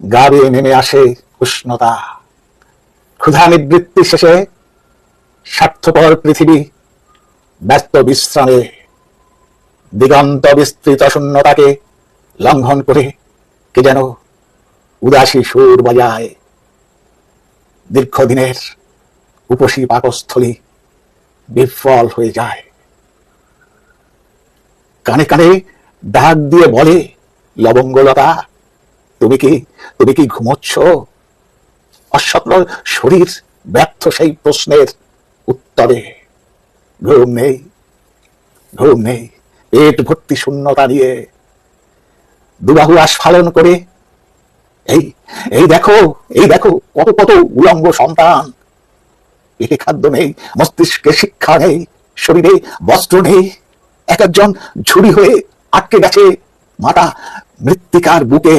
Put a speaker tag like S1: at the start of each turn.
S1: গা বেয়ে নেমে আসে উষ্ণতা। ক্ষুধা নিবৃত্তি শেষে স্বার্থপর পৃথিবী ব্যস্ত বিশ্রামে দিগন্ত বিস্তৃত শূন্যতাকে লঙ্ঘন করে কে যেন উদাসী সুর বাজায়। দীর্ঘদিনের উপসী পাকস্থলী বিফল হয়ে যায়। কানে কানে ডাক দিয়ে বলে, লবঙ্গলতা, তুমি কি ঘুমোচ্ছ? অসত্র শরীর ব্যর্থ সেই প্রশ্নের উত্তরে ঘুম নেই, ঘুম নেই। পেট ভর্তি শূন্যতা নিয়ে দুবাহু আস্ফালন করে এই এই দেখো, এই দেখো কত কত উলঙ্গ সন্তান। পেটে খাদ্য নেই, মস্তিষ্কে শিক্ষা নেই, শরীরে বস্ত্র নেই। এক একজন ঝুড়ি হয়ে আটকে গেছে মাতা মৃত্তিকার বুকে।